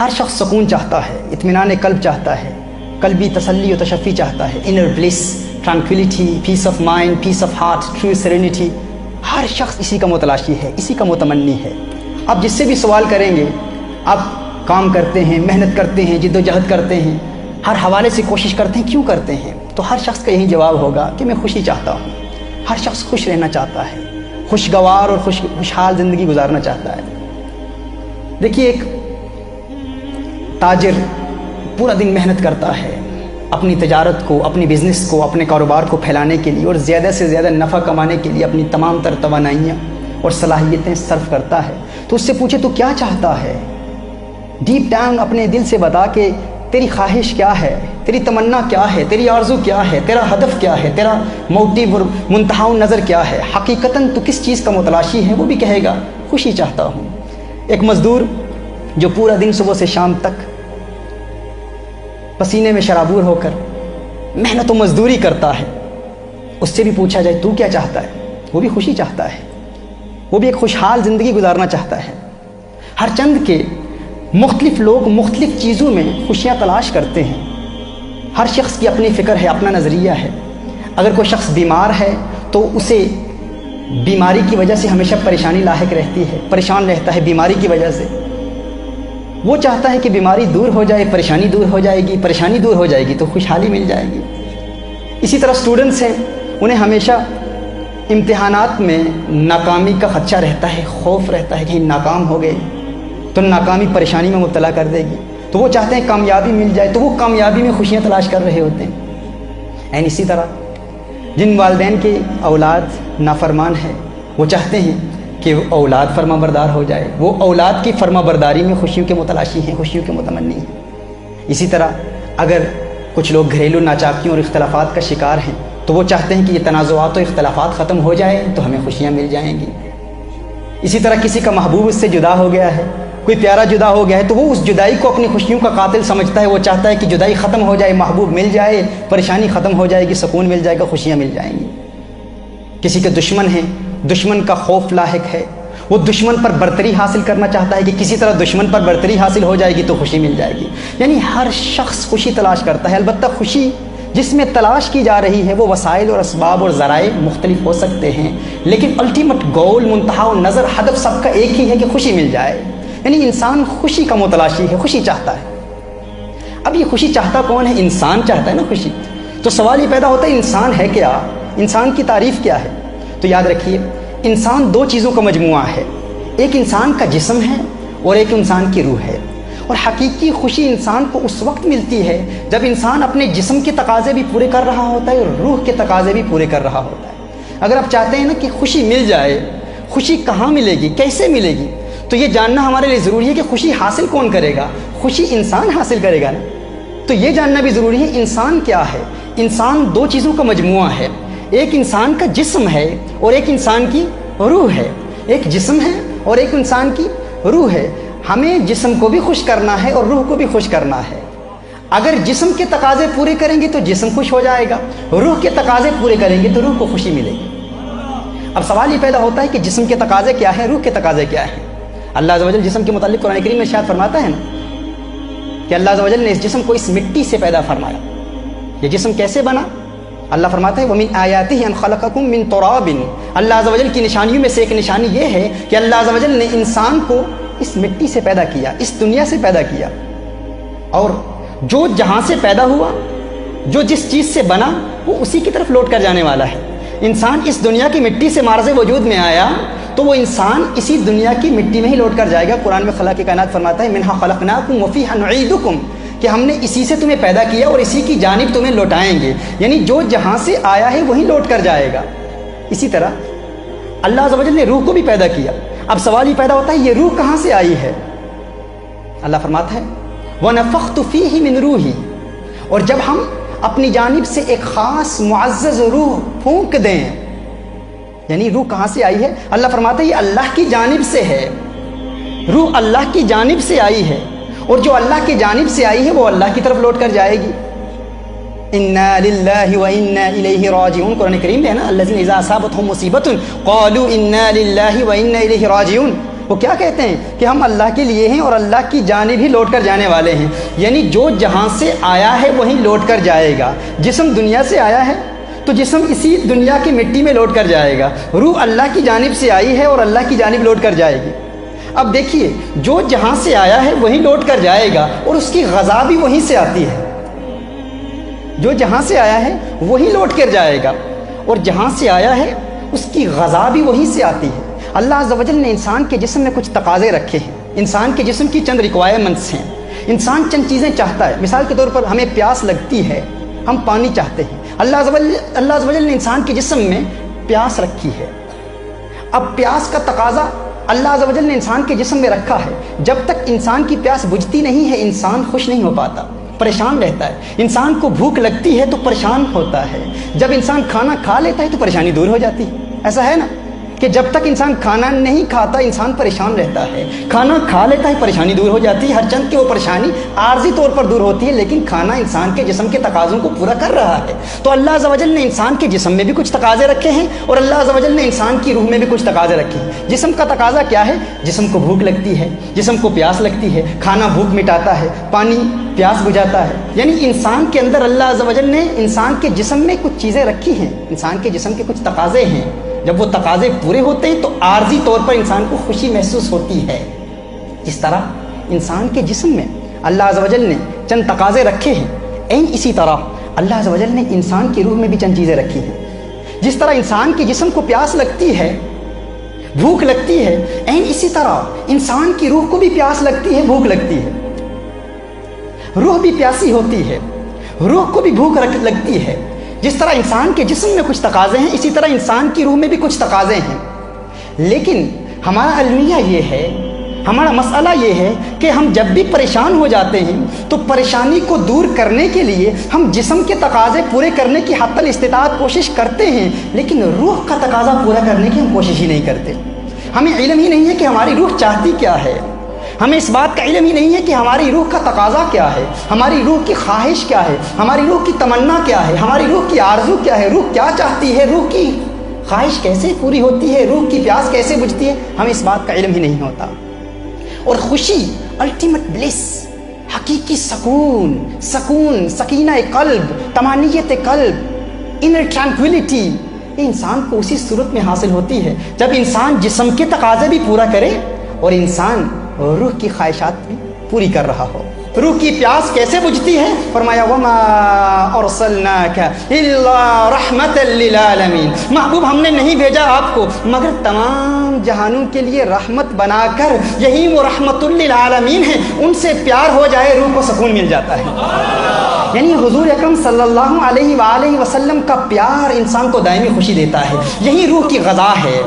ہر شخص سکون چاہتا ہے، اطمینان قلب چاہتا ہے، قلبی تسلی و تشفی چاہتا ہے، inner bliss, tranquility, peace of mind, peace of heart, true serenity. ہر شخص اسی کا متلاشی ہے، اسی کا متمنی ہے. اب جس سے بھی سوال کریں گے، آپ کام کرتے ہیں، محنت کرتے ہیں، جد و جہد کرتے ہیں، ہر حوالے سے کوشش کرتے ہیں، کیوں کرتے ہیں؟ تو ہر شخص کا یہی جواب ہوگا کہ میں خوشی چاہتا ہوں. ہر شخص خوش رہنا چاہتا ہے، خوشگوار اور خوشحال زندگی گزارنا چاہتا ہے. دیکھیے، ایک تاجر پورا دن محنت کرتا ہے اپنی تجارت کو، اپنی بزنس کو، اپنے کاروبار کو پھیلانے کے لیے اور زیادہ سے زیادہ نفع کمانے کے لیے اپنی تمام تر توانائیاں اور صلاحیتیں صرف کرتا ہے. تو اس سے پوچھے تو کیا چاہتا ہے؟ ڈیپ ڈاؤن اپنے دل سے بتا کہ تیری خواہش کیا ہے، تیری تمنا کیا ہے، تیری آرزو کیا ہے، تیرا ہدف کیا ہے، تیرا موٹیو اور منتہا نظر کیا ہے. حقیقتاً تو کس چیز کا متلاشی ہے؟ وہ بھی کہے گا خوشی چاہتا ہوں. ایک مزدور جو پورا دن صبح سے شام تک پسینے میں شرابور ہو کر محنت و مزدوری کرتا ہے، اس سے بھی پوچھا جائے تو کیا چاہتا ہے؟ وہ بھی خوشی چاہتا ہے، وہ بھی ایک خوشحال زندگی گزارنا چاہتا ہے. ہر چند کے مختلف لوگ مختلف چیزوں میں خوشیاں تلاش کرتے ہیں. ہر شخص کی اپنی فکر ہے، اپنا نظریہ ہے. اگر کوئی شخص بیمار ہے تو اسے بیماری کی وجہ سے ہمیشہ پریشانی لاحق رہتی ہے، پریشان رہتا ہے بیماری کی وجہ سے. وہ چاہتا ہے کہ بیماری دور ہو جائے، پریشانی دور ہو جائے گی، پریشانی دور ہو جائے گی تو خوشحالی مل جائے گی. اسی طرح اسٹوڈنٹس ہیں، انہیں ہمیشہ امتحانات میں ناکامی کا خدشہ رہتا ہے، خوف رہتا ہے کہ ناکام ہو گئے تو ناکامی پریشانی میں مبتلا کر دے گی. تو وہ چاہتے ہیں کامیابی مل جائے، تو وہ کامیابی میں خوشیاں تلاش کر رہے ہوتے ہیں. اینڈ اسی طرح جن والدین کے اولاد نافرمان ہے، وہ چاہتے ہیں کہ اولاد فرما بردار ہو جائے، وہ اولاد کی فرما برداری میں خوشیوں کے متلاشی ہیں، خوشیوں کے متمنی ہیں. اسی طرح اگر کچھ لوگ گھریلو ناچاکیوں اور اختلافات کا شکار ہیں تو وہ چاہتے ہیں کہ یہ تنازعات و اختلافات ختم ہو جائے تو ہمیں خوشیاں مل جائیں گی. اسی طرح کسی کا محبوب اس سے جدا ہو گیا ہے، کوئی پیارا جدا ہو گیا ہے تو وہ اس جدائی کو اپنی خوشیوں کا قاتل سمجھتا ہے. وہ چاہتا ہے کہ جدائی ختم ہو جائے، محبوب مل جائے، پریشانی ختم ہو جائے گی، سکون مل جائے گا، خوشیاں مل جائیں گی. کسی کے دشمن ہیں، دشمن کا خوف لاحق ہے، وہ دشمن پر برتری حاصل کرنا چاہتا ہے کہ کسی طرح دشمن پر برتری حاصل ہو جائے گی تو خوشی مل جائے گی. یعنی ہر شخص خوشی تلاش کرتا ہے. البتہ خوشی جس میں تلاش کی جا رہی ہے وہ وسائل اور اسباب اور ذرائع مختلف ہو سکتے ہیں، لیکن الٹیمیٹ گول، منتہا و نظر، ہدف سب کا ایک ہی ہے کہ خوشی مل جائے. یعنی انسان خوشی کا متلاشی ہے، خوشی چاہتا ہے. اب یہ خوشی چاہتا کون ہے؟ انسان چاہتا ہے نا خوشی. تو سوال یہ پیدا ہوتا ہے انسان ہے کیا؟ انسان کی تعریف کیا ہے؟ تو یاد رکھیے، انسان دو چیزوں کا مجموعہ ہے. ایک انسان کا جسم ہے اور ایک انسان کی روح ہے. اور حقیقی خوشی انسان کو اس وقت ملتی ہے جب انسان اپنے جسم کے تقاضے بھی پورے کر رہا ہوتا ہے اور روح کے تقاضے بھی پورے کر رہا ہوتا ہے. اگر آپ چاہتے ہیں نا کہ خوشی مل جائے، خوشی کہاں ملے گی، کیسے ملے گی، تو یہ جاننا ہمارے لیے ضروری ہے کہ خوشی حاصل کون کرے گا؟ خوشی انسان حاصل کرے گا نا. تو یہ جاننا بھی ضروری ہے انسان کیا ہے. انسان دو چیزوں کا مجموعہ ہے. ایک انسان کا جسم ہے اور ایک انسان کی روح ہے. ایک جسم ہے اور ایک انسان کی روح ہے. ہمیں جسم کو بھی خوش کرنا ہے اور روح کو بھی خوش کرنا ہے. اگر جسم کے تقاضے پورے کریں گے تو جسم خوش ہو جائے گا، روح کے تقاضے پورے کریں گے تو روح کو خوشی ملے گی. اب سوال یہ پیدا ہوتا ہے کہ جسم کے تقاضے کیا ہیں، روح کے تقاضے کیا ہیں؟ اللہ عز و جل جسم کے متعلق قرآن کریم میں ارشاد فرماتا ہے نا کہ اللہ عز و جل نے اس جسم کو اس مٹی سے پیدا فرمایا. یہ جسم کیسے بنا؟ اللہ فرماتا ہے وَمِنْ آیَاتِهِ أَنْ خَلَقَكُم مِّن تُرَابٍ. اللہ عز و جل کی نشانیوں میں سے ایک نشانی یہ ہے کہ اللہ عز و جل نے انسان کو اس مٹی سے پیدا کیا، اس دنیا سے پیدا کیا، اور جو جہاں سے پیدا ہوا، جو جس چیز سے بنا، وہ اسی کی طرف لوٹ کر جانے والا ہے. انسان اس دنیا کی مٹی سے معرض وجود میں آیا تو وہ انسان اسی دنیا کی مٹی میں ہی لوٹ کر جائے گا. قرآن میں خالق کائنات فرماتا ہے مِنْهَا خَلَقْنَاكُمْ وَفِيهَا نُعِيدُكُمْ، کہ ہم نے اسی سے تمہیں پیدا کیا اور اسی کی جانب تمہیں لوٹائیں گے. یعنی جو جہاں سے آیا ہے وہیں لوٹ کر جائے گا. اسی طرح اللہ عز و جل نے روح کو بھی پیدا کیا. اب سوال یہ پیدا ہوتا ہے یہ روح کہاں سے آئی ہے؟ اللہ فرماتا ہے وَنَفَخْتُ فِيهِ مِنْ رُوحِي، اور جب ہم اپنی جانب سے ایک خاص معزز روح پھونک دیں. یعنی روح کہاں سے آئی ہے؟ اللہ فرماتا ہے یہ اللہ کی جانب سے ہے. روح اللہ کی جانب سے آئی ہے، اور جو اللہ کی جانب سے آئی ہے وہ اللہ کی طرف لوٹ کر جائے گی. اِنَّا لِلَّهِ وَإِنَّا إِلَيْهِ راجعون. قرآن کریم میں ہے نا الَّذِينَ إِذَا أَصَابَتْهُم مُّصِيبَةٌ قَالُوا إِنَّا لِلَّهِ وَإِنَّا إِلَيْهِ راجعون. وہ کیا کہتے ہیں کہ ہم اللہ کے لیے ہیں اور اللہ کی جانب ہی لوٹ کر جانے والے ہیں، یعنی جو جہاں سے آیا ہے وہیں لوٹ کر جائے گا۔ جسم دنیا سے آیا ہے تو جسم اسی دنیا کی مٹی میں لوٹ کر جائے گا، روح اللہ کی جانب سے آئی ہے اور اللہ کی جانب لوٹ کر جائے گی۔ اب دیکھیے، جو جہاں سے آیا ہے وہیں لوٹ کر جائے گا اور اس کی غذا بھی وہیں سے آتی ہے۔ جو جہاں سے آیا ہے وہی لوٹ کر جائے گا اور جہاں سے آیا ہے اس کی غذا بھی وہیں سے آتی ہے۔ اللہ عز و جل نے انسان کے جسم میں کچھ تقاضے رکھے ہیں، انسان کے جسم کی چند ریکوائرمنٹس ہیں۔ انسان چند چیزیں چاہتا ہے، مثال کے طور پر ہمیں پیاس لگتی ہے، ہم پانی چاہتے ہیں۔ اللہ عز و جل نے انسان کے جسم میں پیاس رکھی ہے۔ اب پیاس کا تقاضا اللہ عز و جل نے انسان کے جسم میں رکھا ہے، جب تک انسان کی پیاس بجھتی نہیں ہے انسان خوش نہیں ہو پاتا، پریشان رہتا ہے۔ انسان کو بھوک لگتی ہے تو پریشان ہوتا ہے، جب انسان کھانا کھا لیتا ہے تو پریشانی دور ہو جاتی ہے۔ ایسا ہے نا کہ جب تک انسان کھانا نہیں کھاتا انسان پریشان رہتا ہے، کھانا کھا لیتا ہے پریشانی دور ہو جاتی ہے۔ ہر چند کی وہ پریشانی عارضی طور پر دور ہوتی ہے، لیکن کھانا انسان کے جسم کے تقاضوں کو پورا کر رہا ہے۔ تو اللہ عز و جل نے انسان کے جسم میں بھی کچھ تقاضے رکھے ہیں اور اللہ عز و جل نے انسان کی روح میں بھی کچھ تقاضے رکھے ہیں۔ جسم کا تقاضا کیا ہے؟ جسم کو بھوک لگتی ہے، جسم کو پیاس لگتی ہے، کھانا بھوک مٹاتا ہے، پانی پیاس بجھاتا ہے۔ یعنی انسان کے اندر اللہ عز و جل نے انسان کے جسم میں کچھ چیزیں رکھی ہیں، انسان کے جسم کے کچھ تقاضے ہیں۔ جب وہ تقاضے پورے ہوتے ہیں تو عارضی طور پر انسان کو خوشی محسوس ہوتی ہے۔ جس طرح انسان کے جسم میں اللہ عز و جل نے چند تقاضے رکھے ہیں، این اسی طرح اللہ عز و جل نے انسان کی روح میں بھی چند چیزیں رکھی ہیں۔ جس طرح انسان کے جسم کو پیاس لگتی ہے، بھوک لگتی ہے، این اسی طرح انسان کی روح کو بھی پیاس لگتی ہے، بھوک لگتی ہے۔ روح بھی پیاسی ہوتی ہے، روح کو بھی بھوک لگتی ہے۔ جس طرح انسان کے جسم میں کچھ تقاضے ہیں اسی طرح انسان کی روح میں بھی کچھ تقاضے ہیں۔ لیکن ہمارا المیہ یہ ہے، ہمارا مسئلہ یہ ہے کہ ہم جب بھی پریشان ہو جاتے ہیں تو پریشانی کو دور کرنے کے لیے ہم جسم کے تقاضے پورے کرنے کی حتی الاستطاعت کوشش کرتے ہیں، لیکن روح کا تقاضا پورا کرنے کی ہم کوشش ہی نہیں کرتے۔ ہمیں علم ہی نہیں ہے کہ ہماری روح چاہتی کیا ہے، ہمیں اس بات کا علم ہی نہیں ہے کہ ہماری روح کا تقاضا کیا ہے، ہماری روح کی خواہش کیا ہے، ہماری روح کی تمنا کیا ہے، ہماری روح کی آرزو کیا ہے، روح کیا چاہتی ہے، روح کی خواہش کیسے پوری ہوتی ہے، روح کی پیاس کیسے بجھتی ہے، ہمیں اس بات کا علم ہی نہیں ہوتا۔ اور خوشی، الٹیمیٹ بلیس، حقیقی سکون، سکینہ قلب، طمانینت قلب، انر ٹرانکویلٹی، یہ انسان کو اسی صورت میں حاصل ہوتی ہے جب انسان جسم کے تقاضے بھی پورا کرے اور انسان روح کی خواہشات بھی پوری کر رہا ہو۔ روح کی پیاس کیسے بجھتی ہے؟ فرمایا وما ارسلناک الا رحمت للعالمین، محبوب ہم نے نہیں بھیجا آپ کو مگر تمام جہانوں کے لیے رحمت بنا کر، یہی وہ رحمت للعالمین ہے، ان سے پیار ہو جائے روح کو سکون مل جاتا ہے۔ یعنی حضور اکرم صلی اللہ علیہ وآلہ وسلم کا پیار انسان کو دائمی خوشی دیتا ہے، یہی روح کی غذا ہے۔